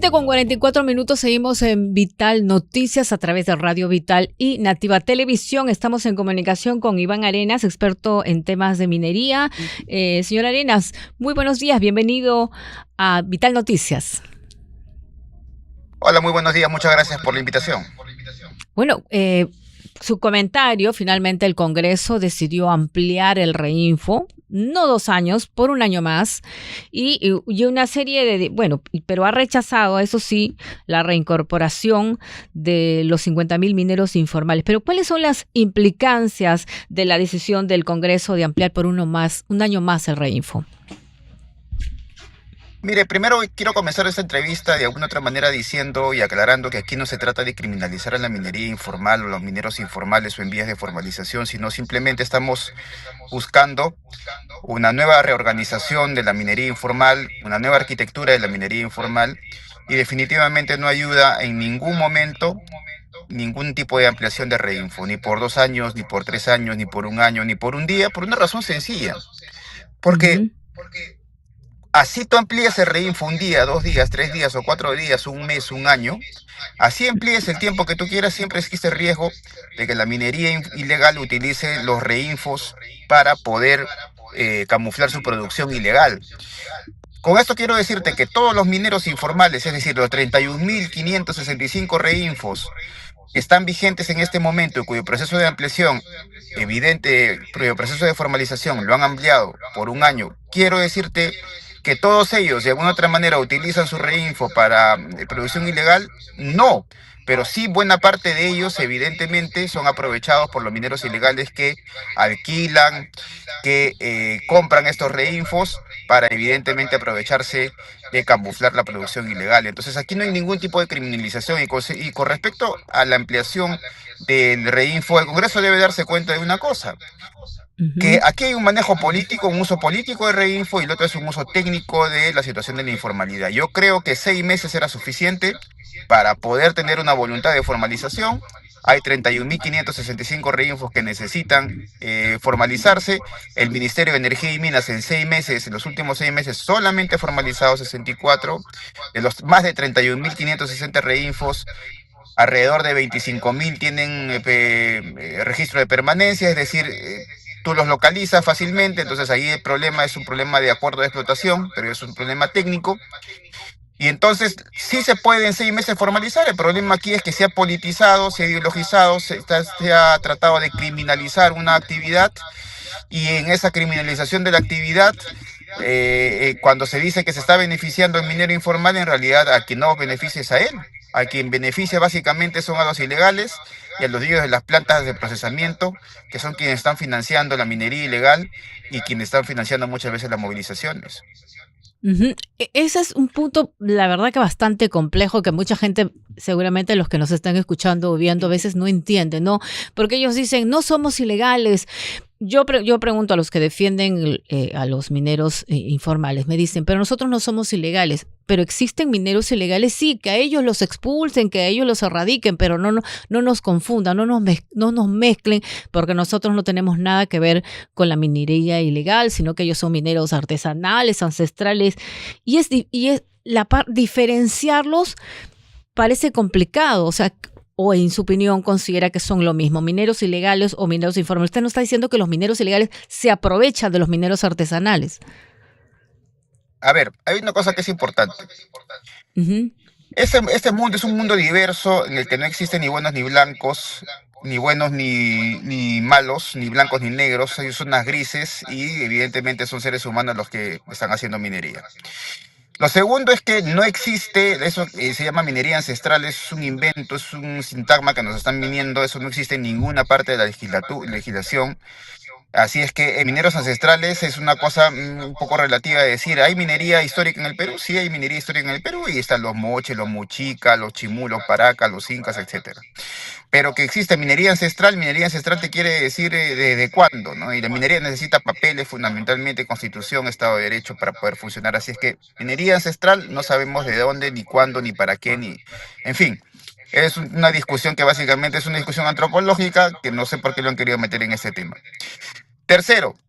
7:44 seguimos en Vital Noticias a través de Radio Vital y Nativa Televisión. Estamos en comunicación con Iván Arenas, experto en temas de minería. Señor Arenas, muy buenos días, bienvenido a Vital Noticias. Hola, muy buenos días, muchas gracias por la invitación. Bueno, su comentario, finalmente el Congreso decidió ampliar el reinfo, no 2 años, por 1 año más, y una serie de, bueno, pero ha rechazado, eso sí, la reincorporación de los 50,000 mineros informales. Pero ¿cuáles son las implicancias de la decisión del Congreso de ampliar por 1 año más el reinfo? Mire, primero quiero comenzar esta entrevista de alguna otra manera diciendo y aclarando que aquí no se trata de criminalizar a la minería informal o los mineros informales o en vías de formalización, sino simplemente estamos buscando una nueva reorganización de la minería informal, una nueva arquitectura de la minería informal, y definitivamente no ayuda en ningún momento ningún tipo de ampliación de reinfo, ni por 2 años, ni por 3 años, ni por 1 año, ni por un día, por una razón sencilla, porque Ujú. así tú amplías el reinfo un día, 2 días, 3 días o 4 días, un mes, un año. Así amplíes el tiempo que tú quieras, siempre existe el riesgo de que la minería ilegal utilice los reinfos para poder camuflar su producción ilegal. Con esto quiero decirte que todos los mineros informales, es decir, los 31.565 reinfos que están vigentes en este momento y cuyo proceso de ampliación evidente, cuyo proceso de formalización lo han ampliado por 1 año, quiero decirte que todos ellos de alguna otra manera utilizan su reinfo para producción ilegal, no, pero sí buena parte de ellos evidentemente son aprovechados por los mineros ilegales que alquilan, que compran estos reinfos para evidentemente aprovecharse de camuflar la producción ilegal. Entonces aquí no hay ningún tipo de criminalización y con respecto a la ampliación del reinfo, el Congreso debe darse cuenta de una cosa, que Ujú. aquí hay un manejo político, un uso político de reinfo y el otro es un uso técnico de la situación de la informalidad. Yo creo que 6 meses era suficiente para poder tener una voluntad de formalización. Hay 31.565 reinfos que necesitan formalizarse. El Ministerio de Energía y Minas en 6 meses, en los últimos 6 meses, solamente ha formalizado 64. De los más de 31.560 reinfos, alrededor de 25.000 tienen registro de permanencia, es decir, tú los localizas fácilmente, entonces ahí el problema es un problema de acuerdo de explotación, pero es un problema técnico. Y entonces sí se puede en 6 meses formalizar. El problema aquí es que se ha politizado, se ha ideologizado, se ha tratado de criminalizar una actividad y en esa criminalización de la actividad, cuando se dice que se está beneficiando el minero informal, en realidad a quien no beneficia es a él. A quien beneficia básicamente son a los ilegales y a los dueños de las plantas de procesamiento, que son quienes están financiando la minería ilegal y quienes están financiando muchas veces las movilizaciones. Ujú. Ese es un punto, la verdad que bastante complejo, que mucha gente, seguramente los que nos están escuchando o viendo, a veces no entienden, ¿no? Porque ellos dicen, no somos ilegales. Yo pregunto a los que defienden a los mineros informales, me dicen, pero nosotros no somos ilegales. Pero existen mineros ilegales, sí, que a ellos los expulsen, que a ellos los erradiquen, pero no nos confundan, no nos mezclen, porque nosotros no tenemos nada que ver con la minería ilegal, sino que ellos son mineros artesanales, ancestrales, diferenciarlos parece complicado, o sea, o en su opinión considera que son lo mismo, mineros ilegales o mineros informales. Usted no está diciendo que los mineros ilegales se aprovechan de los mineros artesanales. A ver, hay una cosa que es importante. Ujú. Este mundo es un mundo diverso en el que no existen ni buenos ni blancos, ni buenos ni malos, ni blancos ni negros. Hay zonas grises y evidentemente son seres humanos los que están haciendo minería. Lo segundo es que no existe, eso se llama minería ancestral, es un invento, es un sintagma que nos están viniendo, eso no existe en ninguna parte de la legislación. Así es que mineros ancestrales es una cosa un poco relativa de decir, ¿hay minería histórica en el Perú? Sí, hay minería histórica en el Perú y están los moches, los muchicas, los chimú, los paracas, los incas, etcétera. Pero que existe minería ancestral te quiere decir desde cuándo, ¿no? Y la minería necesita papeles, fundamentalmente constitución, Estado de Derecho para poder funcionar. Así es que minería ancestral no sabemos de dónde, ni cuándo, ni para qué, ni... En fin, es una discusión que básicamente es una discusión antropológica que no sé por qué lo han querido meter en este tema. Tercero,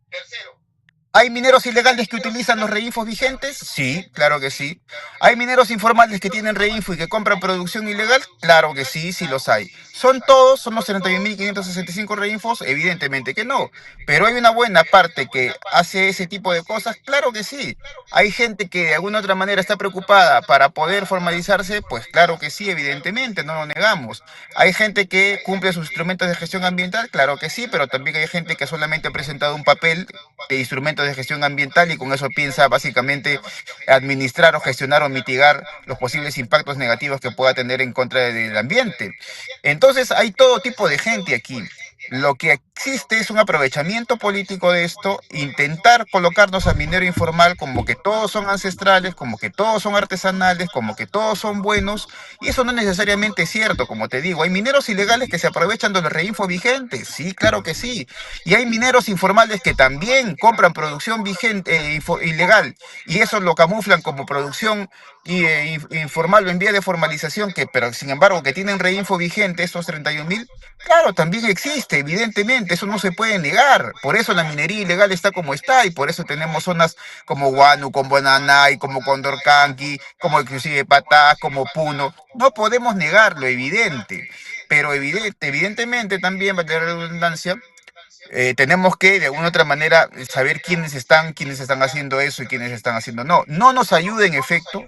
¿Hay mineros ilegales que utilizan los reinfos vigentes? Sí, claro que sí. ¿Hay mineros informales que tienen reinfo y que compran producción ilegal? Claro que sí, sí los hay. ¿Son todos? ¿Son los 31.565 reinfos? Evidentemente que no. Pero hay una buena parte que hace ese tipo de cosas. Claro que sí. ¿Hay gente que de alguna otra manera está preocupada para poder formalizarse? Pues claro que sí, evidentemente, no lo negamos. ¿Hay gente que cumple sus instrumentos de gestión ambiental? Claro que sí, pero también hay gente que solamente ha presentado un papel de instrumentos de gestión ambiental y con eso piensa básicamente administrar o gestionar o mitigar los posibles impactos negativos que pueda tener en contra del ambiente. Entonces hay todo tipo de gente aquí. Lo que existe es un aprovechamiento político de esto, intentar colocarnos al minero informal como que todos son ancestrales, como que todos son artesanales, como que todos son buenos, y eso no es necesariamente cierto, como te digo. Hay mineros ilegales que se aprovechan de los reinfos vigentes, sí, claro que sí. Y hay mineros informales que también compran producción vigente, ilegal, y eso lo camuflan como producción informal o en vía de formalización, que, pero sin embargo que tienen reinfo vigente, estos 31.000. Claro, también existe, evidentemente, eso no se puede negar. Por eso la minería ilegal está como está y por eso tenemos zonas como Huánuco, como Bananay, como Condorcanqui, como inclusive Patás, como Puno. No podemos negar lo evidente, pero evidentemente también, va a tener redundancia, tenemos que de alguna otra manera saber quiénes están haciendo eso y quiénes están haciendo no. No nos ayuda en efecto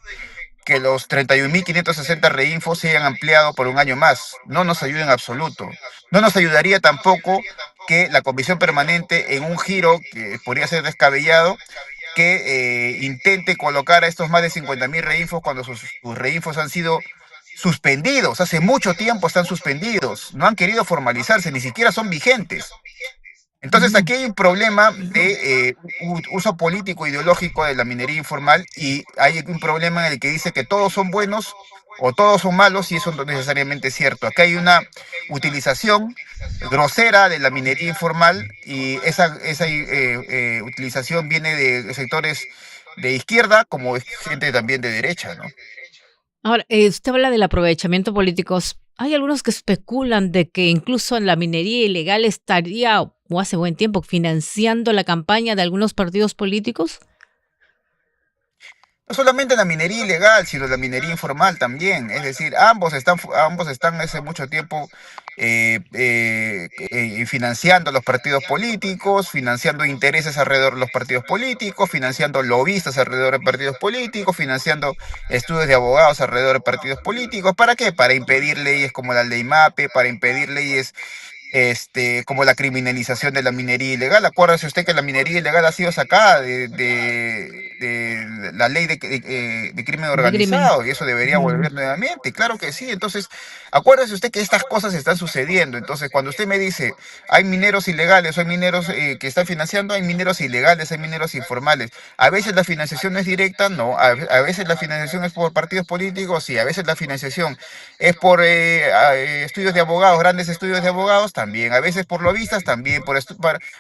que los 31.560 reinfos se hayan ampliado por un año más. No nos ayuda en absoluto. No nos ayudaría tampoco que la comisión permanente, en un giro que podría ser descabellado, que intente colocar a estos más de 50.000 reinfos cuando sus reinfos han sido suspendidos. Hace mucho tiempo están suspendidos. No han querido formalizarse, ni siquiera son vigentes. Entonces Mm. aquí hay un problema de uso político ideológico de la minería informal y hay un problema en el que dice que todos son buenos o todos son malos y eso no necesariamente es cierto. Aquí hay una utilización grosera de la minería informal y esa utilización viene de sectores de izquierda como de gente también de derecha, ¿no? Ahora, usted habla del aprovechamiento político. Hay algunos que especulan de que incluso la minería ilegal estaría, o hace buen tiempo, financiando la campaña de algunos partidos políticos. No solamente la minería ilegal, sino la minería informal también. Es decir, ambos están hace mucho tiempo financiando los partidos políticos, financiando intereses alrededor de los partidos políticos, financiando lobistas alrededor de partidos políticos, financiando estudios de abogados alrededor de partidos políticos. ¿Para qué? Para impedir leyes como la ley MAPE, para impedir leyes como la criminalización de la minería ilegal. Acuérdese usted que la minería ilegal ha sido sacada de la ley de crimen De crimen. organizado y eso debería Ujú. volver nuevamente. Claro que sí. Entonces, acuérdese usted que estas cosas están sucediendo. Entonces, cuando usted me dice, hay mineros ilegales, hay mineros que están financiando, hay mineros ilegales, hay mineros informales. A veces la financiación es directa, no. A veces la financiación es por partidos políticos, sí. A veces la financiación es por estudios de abogados, grandes estudios de abogados también, a veces por lobistas también, por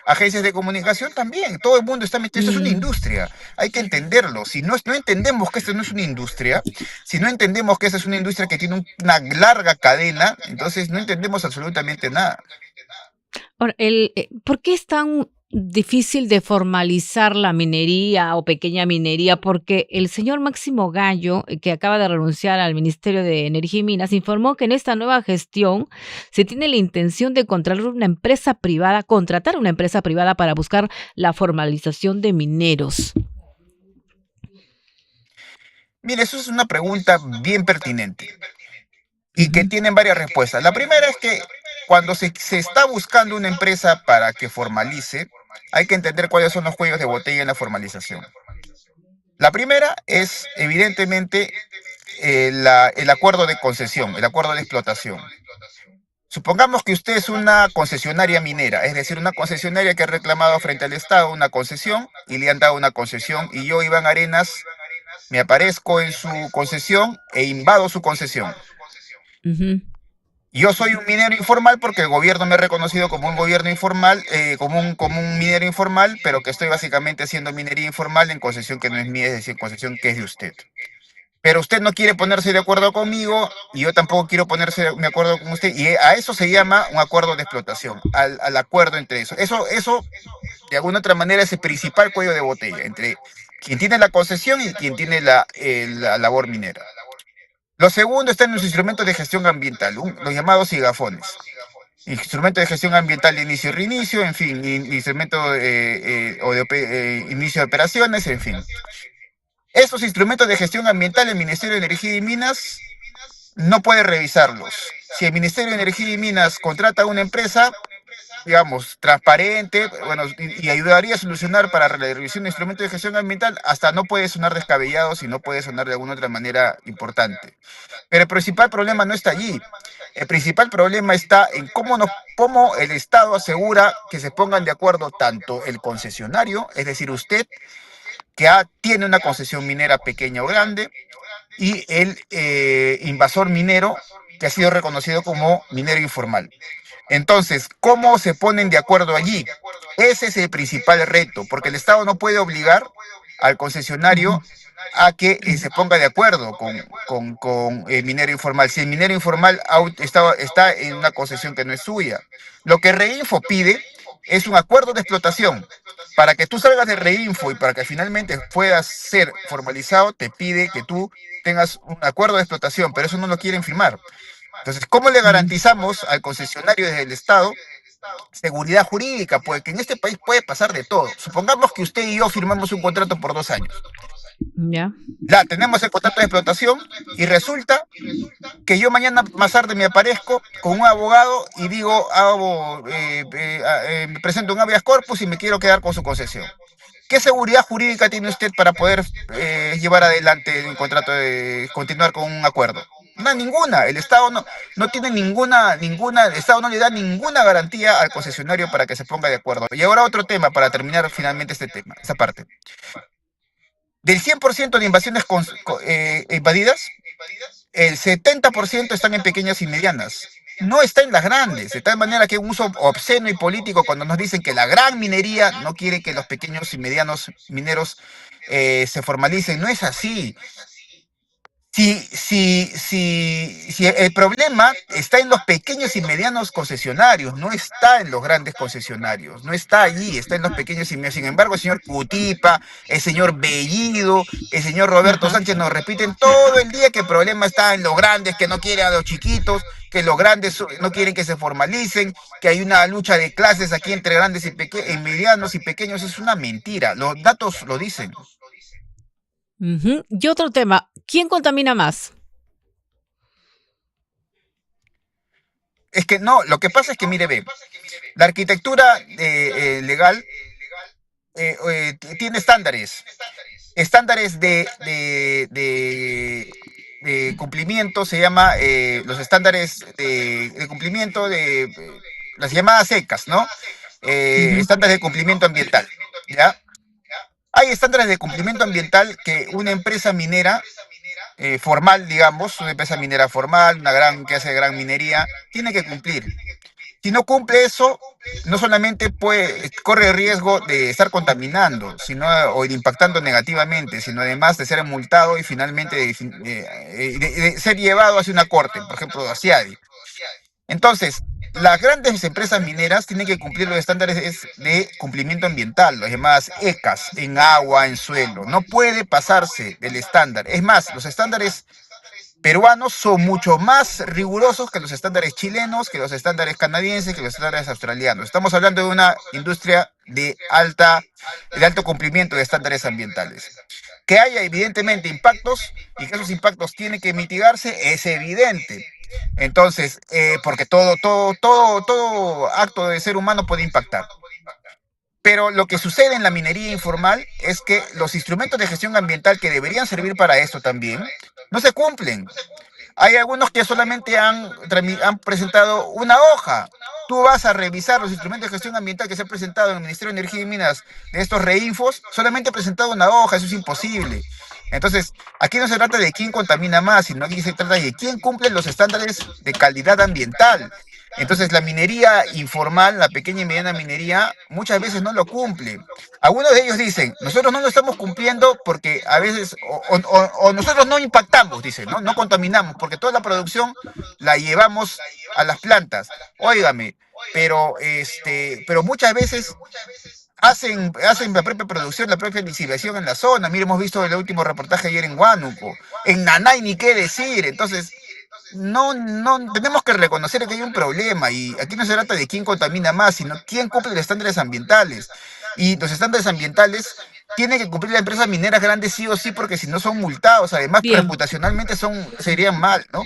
agencias de comunicación también. Todo el mundo está metido, esto es una Mm. industria, hay que entenderlo. Si no entendemos que esto no es una industria, si no entendemos que esta es una industria que tiene una larga cadena, entonces no entendemos absolutamente nada. Ahora, ¿por qué es tan difícil de formalizar la minería o pequeña minería? Porque el señor Máximo Gallo, que acaba de renunciar al Ministerio de Energía y Minas, informó que en esta nueva gestión se tiene la intención de contratar una empresa privada para buscar la formalización de mineros. Mire, eso es una pregunta bien pertinente y que Ujú. tienen varias respuestas. La primera es que cuando se está buscando una empresa para que formalice, hay que entender cuáles son los cuellos de botella en la formalización. La primera es, evidentemente, el acuerdo de concesión, el acuerdo de explotación. Supongamos que usted es una concesionaria minera, es decir, una concesionaria que ha reclamado frente al Estado una concesión y le han dado una concesión y yo, Iván Arenas, me aparezco en su concesión e invado su concesión. Ujú. Yo soy un minero informal porque el gobierno me ha reconocido como un gobierno informal, como un minero informal, pero que estoy básicamente haciendo minería informal en concesión que no es mía, es decir, concesión que es de usted. Pero usted no quiere ponerse de acuerdo conmigo y yo tampoco quiero ponerse de acuerdo con usted. Y a eso se llama un acuerdo de explotación, al acuerdo entre eso. Eso de alguna otra manera ese principal cuello de botella entre quien tiene la concesión y quien tiene la labor minera. Lo segundo está en los instrumentos de gestión ambiental, los llamados IGAFONES. Instrumento de gestión ambiental de inicio y reinicio, en fin, instrumento o de inicio de operaciones, en fin. Estos instrumentos de gestión ambiental, el Ministerio de Energía y Minas no puede revisarlos. Si el Ministerio de Energía y Minas contrata a una empresa, digamos, transparente, bueno, y ayudaría a solucionar para la revisión de instrumentos de gestión ambiental, hasta no puede sonar descabellado, si no puede sonar de alguna otra manera importante. Pero el principal problema no está allí. El principal problema está en cómo el Estado asegura que se pongan de acuerdo tanto el concesionario, es decir, usted, que tiene una concesión minera pequeña o grande, y el invasor minero, que ha sido reconocido como minero informal. Entonces, ¿cómo se ponen de acuerdo allí? Ese es el principal reto, porque el Estado no puede obligar al concesionario a que se ponga de acuerdo con el minero informal. Si el minero informal está en una concesión que no es suya. Lo que Reinfo pide es un acuerdo de explotación. Para que tú salgas de Reinfo y para que finalmente puedas ser formalizado, te pide que tú tengas un acuerdo de explotación, pero eso no lo quieren firmar. Entonces, ¿cómo le garantizamos al concesionario desde el Estado seguridad jurídica? Pues que en este país puede pasar de todo. Supongamos que usted y yo firmamos un contrato por 2 años. Ya. Tenemos el contrato de explotación y resulta que yo mañana más tarde me aparezco con un abogado y digo, me presento un habeas corpus y me quiero quedar con su concesión. ¿Qué seguridad jurídica tiene usted para poder llevar adelante un contrato de continuar con un acuerdo? No, ninguna. El Estado no tiene el Estado no le da ninguna garantía al concesionario para que se ponga de acuerdo. Y ahora otro tema para terminar finalmente este tema, esta parte. Del 100% de invasiones invadidas, el 70% están en pequeñas y medianas. No está en las grandes, de tal manera que un uso obsceno y político cuando nos dicen que la gran minería no quiere que los pequeños y medianos mineros se formalicen. No es así. Si el problema está en los pequeños y medianos concesionarios, no está en los grandes concesionarios, no está allí, está en los pequeños y medianos. Sin embargo, el señor Cutipa, el señor Bellido, el señor Roberto Ajá. Sánchez nos repiten todo el día que el problema está en los grandes, que no quieren a los chiquitos, que los grandes no quieren que se formalicen, que hay una lucha de clases aquí entre grandes y medianos y pequeños. Es una mentira, los datos lo dicen. Y otro tema, ¿quién contamina más? Es que no, lo que pasa es que, mire, ve, la arquitectura legal tiene estándares de cumplimiento, se llama los estándares de cumplimiento de las llamadas ECAS, ¿no? Ujú. Estándares de cumplimiento ambiental, ¿ya? Hay estándares de cumplimiento ambiental que una empresa minera formal, digamos, una empresa minera formal, que hace gran minería, tiene que cumplir. Si no cumple eso, no solamente corre el riesgo de estar contaminando, o de impactando negativamente, sino además de ser multado y finalmente de ser llevado hacia una corte, por ejemplo, hacia CIADI. Entonces, las grandes empresas mineras tienen que cumplir los estándares de cumplimiento ambiental, las llamadas ECAS, en agua, en suelo. No puede pasarse del estándar. Es más, los estándares peruanos son mucho más rigurosos que los estándares chilenos, que los estándares canadienses, que los estándares australianos. Estamos hablando de una industria de alto cumplimiento de estándares ambientales. Que haya evidentemente impactos y que esos impactos tienen que mitigarse es evidente. Entonces, porque todo acto de ser humano puede impactar. Pero lo que sucede en la minería informal es que los instrumentos de gestión ambiental que deberían servir para esto también no se cumplen. Hay algunos que solamente han presentado una hoja. Tú vas a revisar los instrumentos de gestión ambiental que se han presentado en el Ministerio de Energía y Minas de estos reinfos, solamente han presentado una hoja, eso es imposible. Entonces, aquí no se trata de quién contamina más, sino aquí se trata de quién cumple los estándares de calidad ambiental. Entonces, la minería informal, la pequeña y mediana minería, muchas veces no lo cumple. Algunos de ellos dicen, nosotros no lo estamos cumpliendo porque a veces, o nosotros no impactamos, dicen, ¿no? No contaminamos, porque toda la producción la llevamos a las plantas. Óigame, pero muchas veces hacen la propia producción, la propia licitación en la zona. Mira, hemos visto el último reportaje ayer en Huánuco, en Nanay ni qué decir. Entonces, no, tenemos que reconocer que hay un problema y aquí no se trata de quién contamina más, sino quién cumple los estándares ambientales. Y los estándares ambientales tienen que cumplir las empresas mineras grandes sí o sí, porque si no son multados, además Bien. reputacionalmente serían mal, ¿no?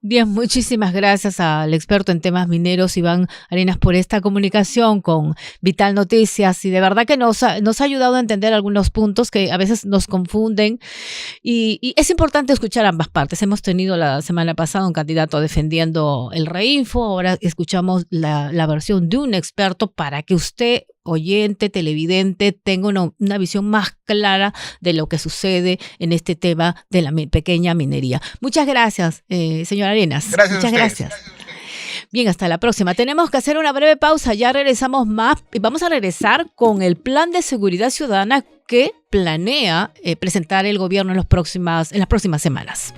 Bien, muchísimas gracias al experto en temas mineros, Iván Arenas, por esta comunicación con Vital Noticias. Y de verdad que nos ha ayudado a entender algunos puntos que a veces nos confunden. Y es importante escuchar ambas partes. Hemos tenido la semana pasada un candidato defendiendo el Reinfo. Ahora escuchamos la versión de un experto para que usted, oyente, televidente, tenga una visión más clara de lo que sucede en este tema de la pequeña minería. Muchas gracias, señor Arenas. Gracias a Muchas ustedes. gracias. Bien, hasta la próxima. Tenemos que hacer una breve pausa. Ya regresamos más y vamos a regresar con el plan de seguridad ciudadana que planea presentar el gobierno en las próximas semanas.